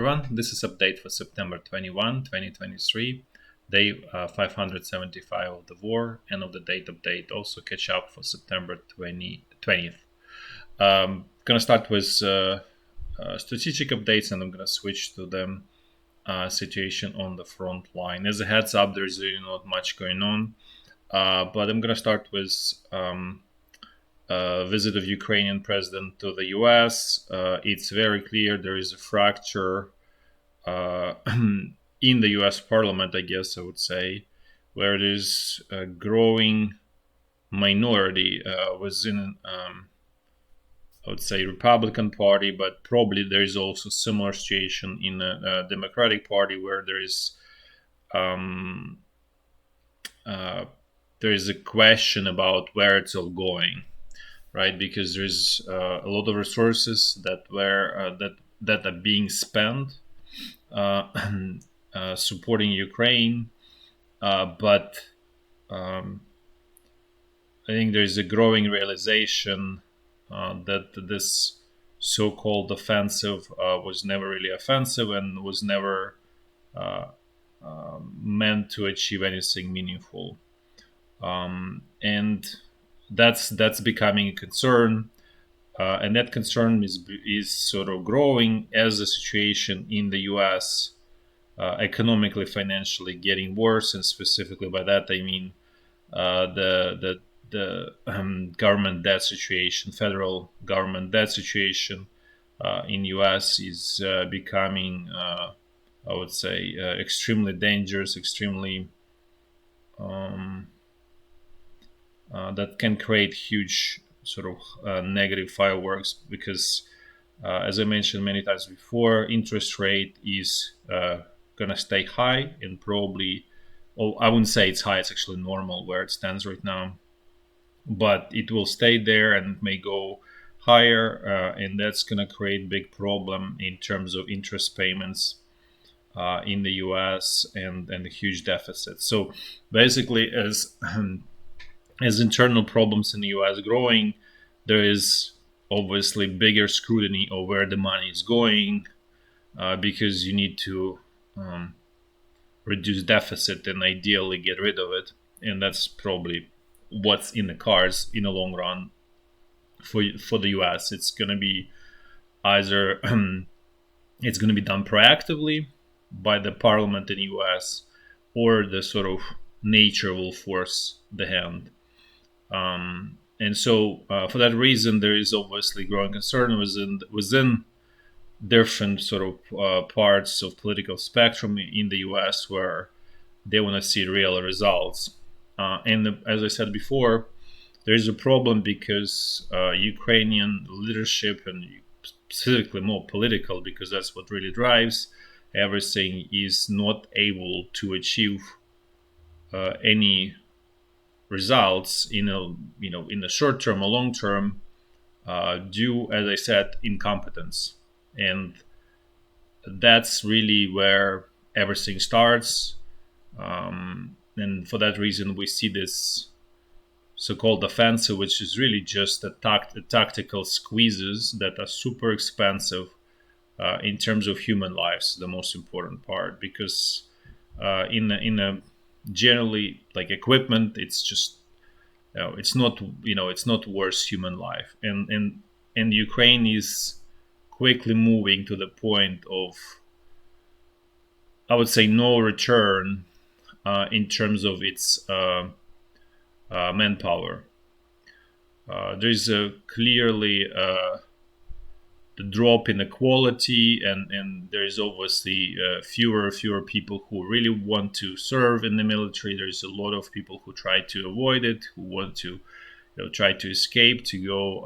Everyone, this is update for September 21, 2023, day 575 of the war, end of the date update. Also catch up for September 20th. Gonna start with strategic updates, and I'm gonna switch to the situation on the front line. As a heads up, there's really not much going on, but I'm gonna start with visit of Ukrainian president to the U.S. It's very clear there is a fracture in the U.S. Parliament, I guess I would say, where there's a growing minority within, I would say, Republican Party, but probably there is also similar situation in the Democratic Party where um, uh, there is a question about where it's all going, right? Because there's a lot of resources that are being spent uh, supporting Ukraine, but um, I think there is a growing realization that this so-called offensive was never really offensive and was never uh, meant to achieve anything meaningful, and that's becoming a concern. And that concern is sort of growing as the situation in the U.S. Economically, financially getting worse, and specifically by that I mean the government debt situation, federal government debt situation in U.S. is becoming, I would say, extremely dangerous, extremely um, that can create huge sort of negative fireworks because, as I mentioned many times before, interest rate is going to stay high and probably, well, I wouldn't say it's high, it's actually normal where it stands right now, but it will stay there and may go higher, and that's going to create big problem in terms of interest payments in the US and a huge deficit. So basically, as internal problems in the US growing, there is obviously bigger scrutiny of where the money is going, because you need to reduce deficit and ideally get rid of it, and that's probably what's in the cards in the long run for the US. It's going to be either it's going to be done proactively by the parliament in the US, or the sort of nature will force the hand. And so, for that reason, there is obviously growing concern within different sort of parts of political spectrum in the U.S. where they want to see real results. And as I said before, there is a problem because Ukrainian leadership, and specifically more political, because that's what really drives everything, is not able to achieve any results in the short term or long term, due, as I said, incompetence, and that's really where everything starts. And for that reason, we see this so-called offensive, which is really just tactical squeezes that are super expensive in terms of human lives. The most important part, because in a generally like equipment, it's just it's not worth human life, and Ukraine is quickly moving to the point of, I would say, no return in terms of its manpower. There's a clearly the drop in the quality, and there is obviously fewer people who really want to serve in the military. There's a lot of people who try to avoid it, who want to try to escape, to go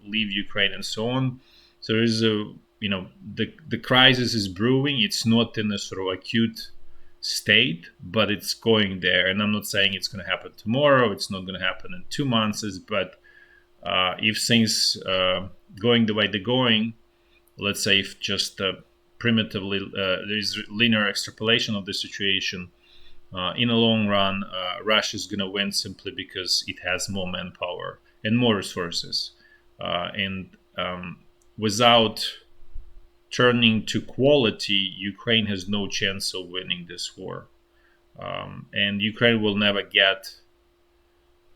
leave Ukraine and so on. So there's a the crisis is brewing. It's not in a sort of acute state, but it's going there. And I'm not saying it's going to happen tomorrow. It's not going to happen in 2 months. But if things going the way they're going, let's say if just primitively there is linear extrapolation of the situation, in the long run, Russia is going to win simply because it has more manpower and more resources. And without turning to quality, Ukraine has no chance of winning this war. And Ukraine will never get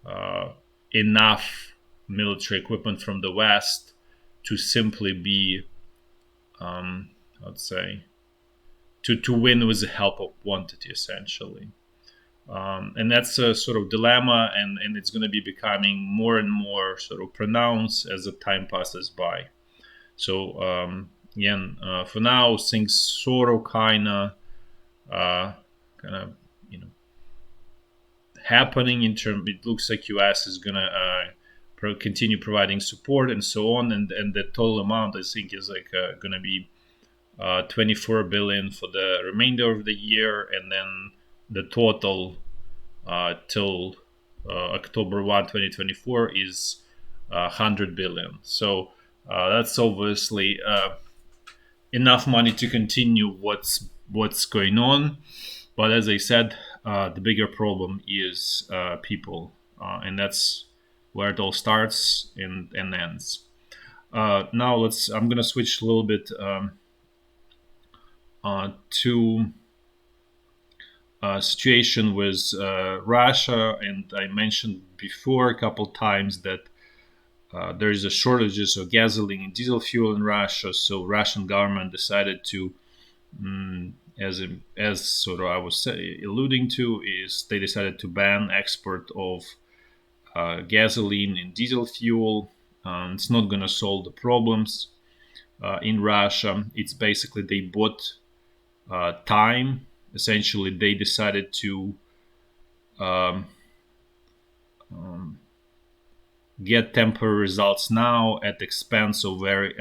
uh, enough military equipment from the West to simply be, let's say, to win with the help of quantity, essentially. And that's a sort of dilemma, and it's going to be becoming more and more sort of pronounced as the time passes by. So again, for now, things sort of uh, kind of you know happening in terms. It looks like US is going to continue providing support and so on, and the total amount I think is like going to be 24 billion for the remainder of the year, and then the total till October 1, 2024 is 100 billion. So that's obviously enough money to continue what's going on. But as I said, the bigger problem is people, and that's where it all starts and ends. Now let's. I'm gonna switch a little bit to situation with Russia, and I mentioned before a couple times that there is a shortages of gasoline and diesel fuel in Russia. So Russian government decided to, as sort of I was alluding to, is they decided to ban export of gasoline and diesel fuel. It's not going to solve the problems in Russia. It's basically they bought time. Essentially, they decided to um, get temporary results now at the expense of very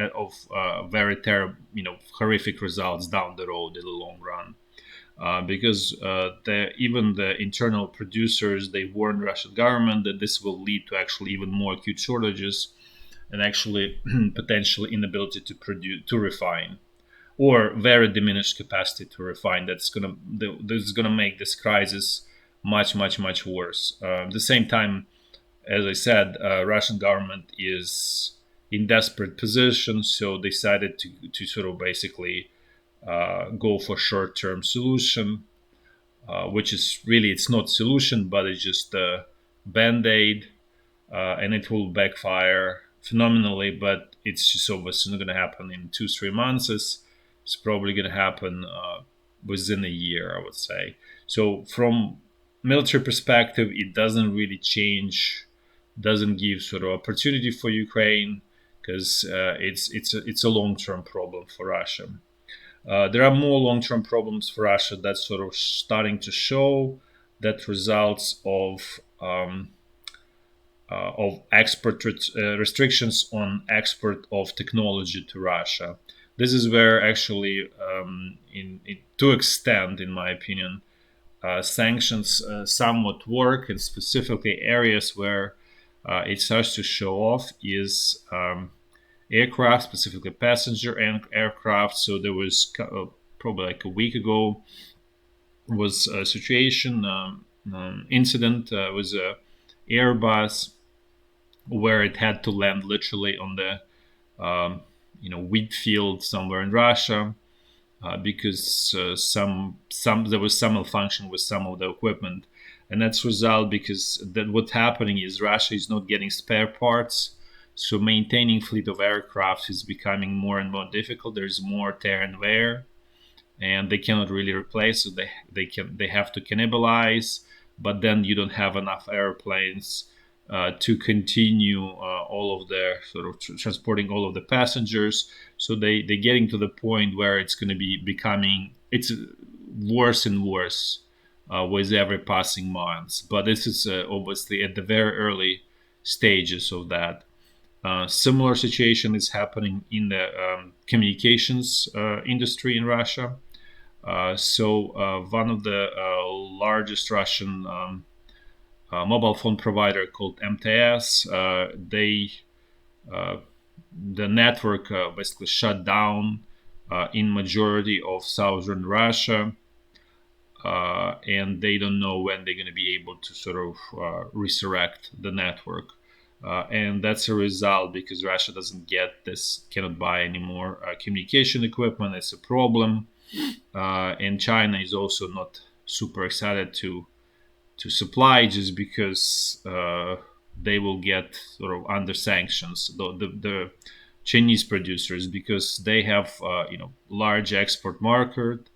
terrible, horrific results down the road in the long run. Because even the internal producers, they warned Russian government that this will lead to actually even more acute shortages and actually potentially inability to produce to refine, or very diminished capacity to refine. This is gonna make this crisis much worse. At the same time, as I said, Russian government is in desperate position, so they decided to sort of basically go for short-term solution, which is really it's not solution, but it's just a band-aid, and it will backfire phenomenally. But it's just obviously not going to happen in 2-3 months. It's probably going to happen within a year, I would say. So from military perspective, it doesn't really change, doesn't give sort of opportunity for Ukraine because it's a long-term problem for Russia. There are more long-term problems for Russia that's sort of starting to show that results of export restrictions on export of technology to Russia. This is where actually, to extent, in my opinion, sanctions somewhat work, and specifically areas where it starts to show off is aircraft, specifically passenger aircraft. So there was probably like a week ago was a situation, incident with a Airbus where it had to land literally on the wheat field somewhere in Russia because some there was some malfunction with some of the equipment, and that's result because that what's happening is Russia is not getting spare parts, so maintaining fleet of aircraft is becoming more and more difficult. There's more tear and wear, and they cannot really replace. So they have to cannibalize, but then you don't have enough airplanes to continue all of their sort of transporting all of the passengers. So they're getting to the point where it's going to be becoming it's worse and worse with every passing month. But this is obviously at the very early stages of that. Similar situation is happening in the communications industry in Russia. One of the largest Russian mobile phone provider called MTS, the network basically shut down in majority of southern Russia, and they don't know when they're going to be able to sort of resurrect the network. and that's a result because Russia doesn't get this, cannot buy any more communication equipment. It's a problem, and China is also not super excited to supply just because they will get sort of under sanctions. The Chinese producers, because they have large export market,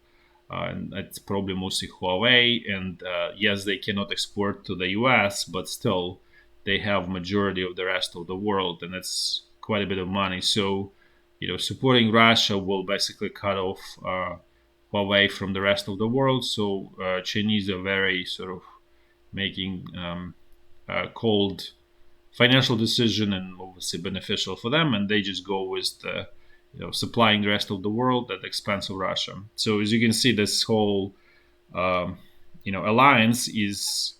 and it's probably mostly Huawei. And yes, they cannot export to the U.S., but still, they have majority of the rest of the world, and it's quite a bit of money. So, supporting Russia will basically cut off Huawei from the rest of the world. So Chinese are very sort of making cold financial decision and obviously beneficial for them, and they just go with the supplying the rest of the world at the expense of Russia. So as you can see, this whole alliance is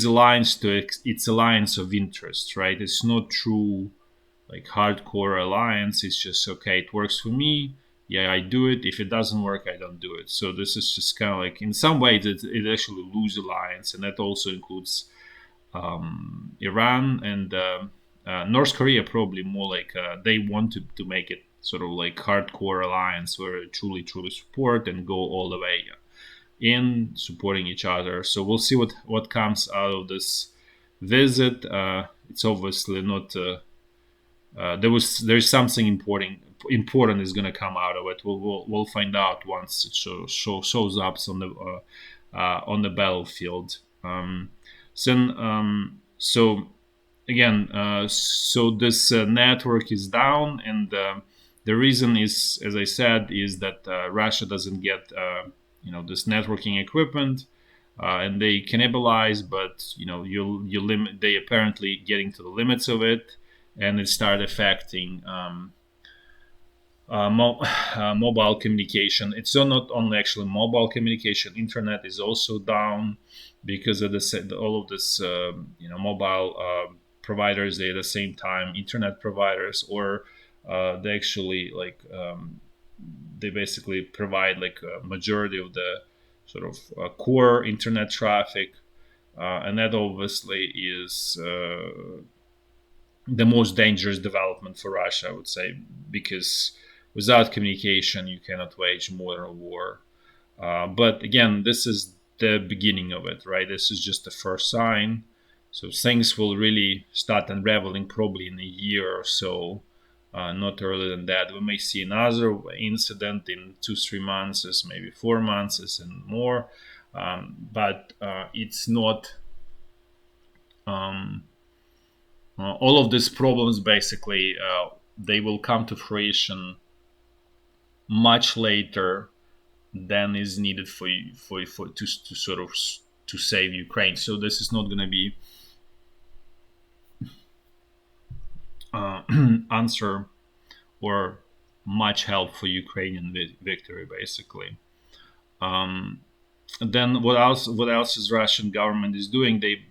alliance to it's alliance of interest, right? It's not true like hardcore alliance. It's just okay, it works for me. Yeah, I do it. If it doesn't work, I don't do it. So this is just kind of like in some ways it actually lose alliance, and that also includes Iran and North Korea. Probably more like they want to make it sort of like hardcore alliance where truly support and go all the way in supporting each other. So we'll see what comes out of this visit. It's obviously not. There's something important is going to come out of it. We'll find out once it shows up on the battlefield. So again, so this network is down, and the reason is, as I said, is that Russia doesn't get this networking equipment, and they cannibalize, but you limit. They apparently getting to the limits of it, and it started affecting mobile communication. It's not only actually mobile communication. Internet is also down because of all of this mobile providers. They at the same time internet providers, or they actually they basically provide like a majority of the sort of core internet traffic, and that obviously is the most dangerous development for Russia, I would say, because without communication, you cannot wage modern war. But again, this is the beginning of it, right? This is just the first sign. So things will really start unraveling probably in a year or so, not earlier than that. We may see another incident in 2-3 months, maybe 4 months, and more. But it's not. All of these problems basically they will come to fruition much later than is needed for to sort of to save Ukraine. So this is not going to be answer or much help for Ukrainian victory, basically. Then what else? What else is Russian government is doing? They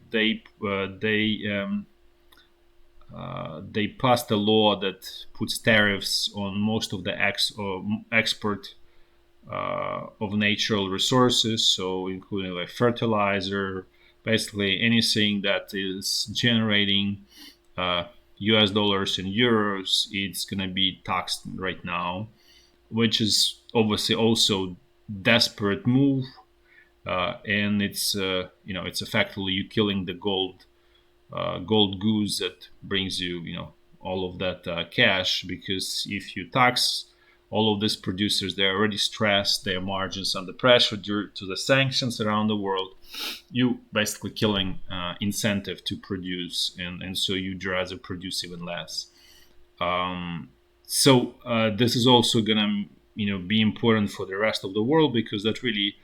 passed a law that puts tariffs on most of the export of natural resources, so including like fertilizer, basically anything that is generating US dollars and euros, it's going to be taxed right now, which is obviously also desperate move, and it's it's effectively you killing the gold goose that brings you all of that cash, because if you tax all of these producers, they're already stressed, their margins under pressure due to the sanctions around the world. You basically killing incentive to produce, and so you'd rather produce even less. So this is also gonna be important for the rest of the world, because that really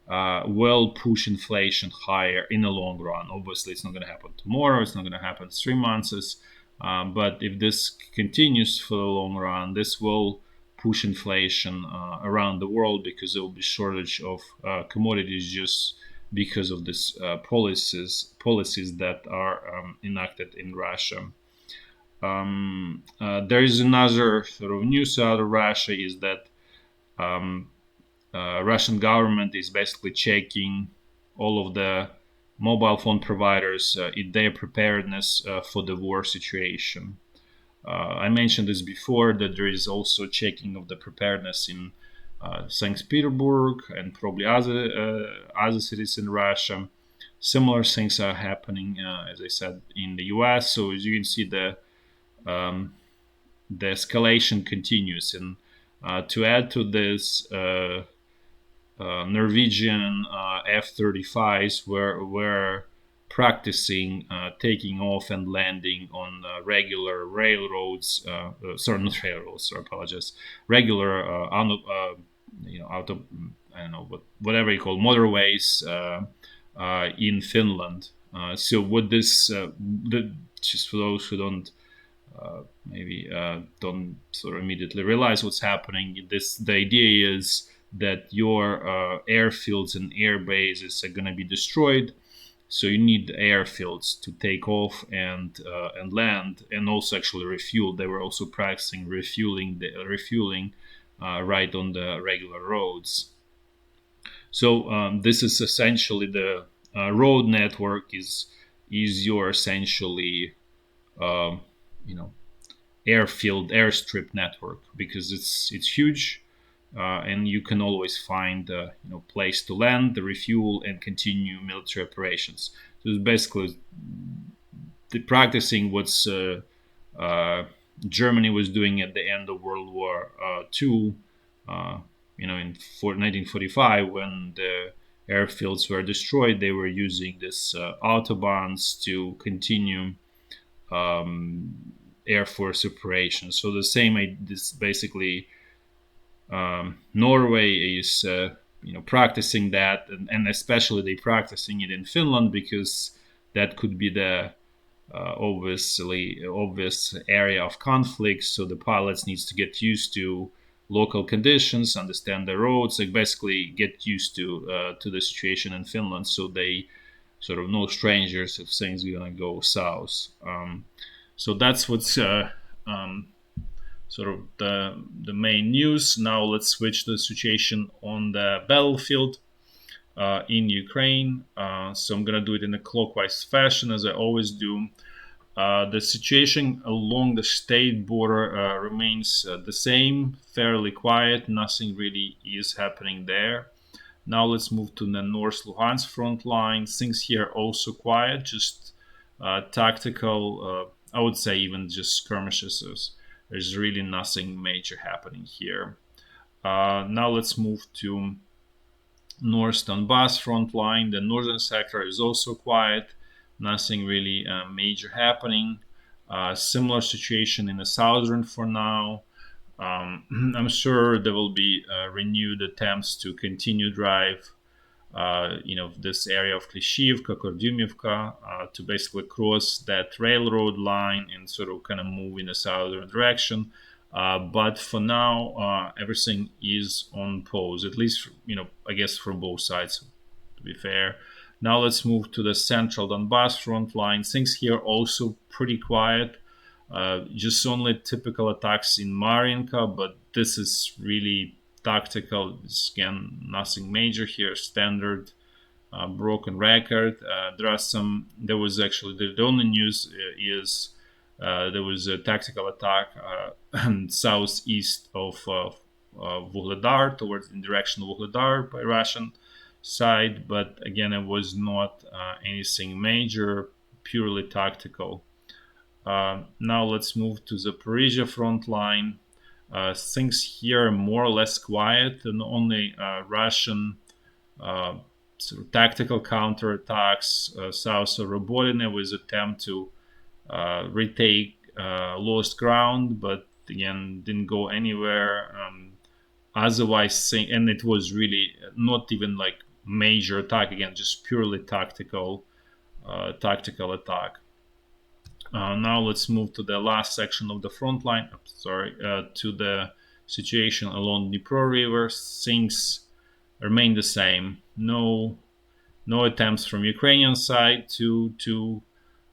will push inflation higher in the long run. Obviously, it's not going to happen tomorrow. It's not going to happen in 3 months. But if this continues for the long run, this will push inflation around the world, because there will be shortage of commodities just because of this policies that are enacted in Russia. There is another sort of news out of Russia is that Russian government is basically checking all of the mobile phone providers in their preparedness for the war situation. I mentioned this before, that there is also checking of the preparedness in St. Petersburg and probably other cities in Russia. Similar things are happening, as I said, in the U.S. So as you can see, um, the escalation continues, and to add to this, Norwegian F-35s were practicing taking off and landing on regular railroads. Sorry, not railroads. I apologize. Regular, out of, I don't know, whatever you call motorways in Finland. So what this, just for those who don't maybe don't sort of immediately realize what's happening. The idea is that your airfields and air bases are going to be destroyed, so you need airfields to take off and land, and also actually refuel. They were also practicing refueling right on the regular roads. So this is essentially the road network is your essentially you know airstrip network, because it's huge, and you can always find place to land, the refuel, and continue military operations. So it's basically the practicing what's Germany was doing at the end of World War II. In 1945, when the airfields were destroyed, they were using this autobahns to continue Air Force operations. So the same, this basically Norway is practicing that, and especially they practicing it in Finland, because that could be the obvious area of conflict. So the pilots needs to get used to local conditions, understand the roads, like basically get used to the situation in Finland, so they sort of no strangers if things are gonna go south. So that's what's sort of the main news. Now let's switch to the situation on the battlefield in Ukraine. So I'm gonna do it in a clockwise fashion, as I always do. The situation along the state border remains the same, fairly quiet. Nothing really is happening there. Now let's move to the North Lugansk front line. Things here also quiet, just tactical, I would say even just skirmishes. There's really nothing major happening here. Now let's move to North Donbass front line. The northern sector is also quiet. Nothing really major happening. Similar situation in the southern for now. I'm sure there will be renewed attempts to continue drive this area of Klishivka, Kordyumivka, to basically cross that railroad line and sort of kind of move in a southern direction. But for now, everything is on pause, at least, I guess from both sides, to be fair. Now let's move to the central Donbass front line. Things here also pretty quiet. Just only typical attacks in Mariinka, but this is really tactical. It's, again, nothing major here. Standard broken record. There was actually the only news is there was a tactical attack southeast of Vuhledar, towards in direction of Vuhledar by Russian side, but again, it was not anything major, purely tactical. Now let's move to the Zaporizhya front line. Things here are more or less quiet, and only Russian sort of tactical counterattacks south of Robotyne, with attempt to retake lost ground, but again didn't go anywhere. Otherwise, and it was really not even like major attack, again just purely tactical attack. Now let's move to the last section of the front line. To the situation along Dnipro River. Things remain the same. No attempts from Ukrainian side to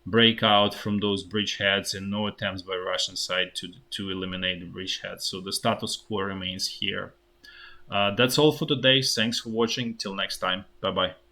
break out from those bridgeheads, and no attempts by Russian side to eliminate the bridgeheads. So the status quo remains here. That's all for today. Thanks for watching. Till next time. Bye bye.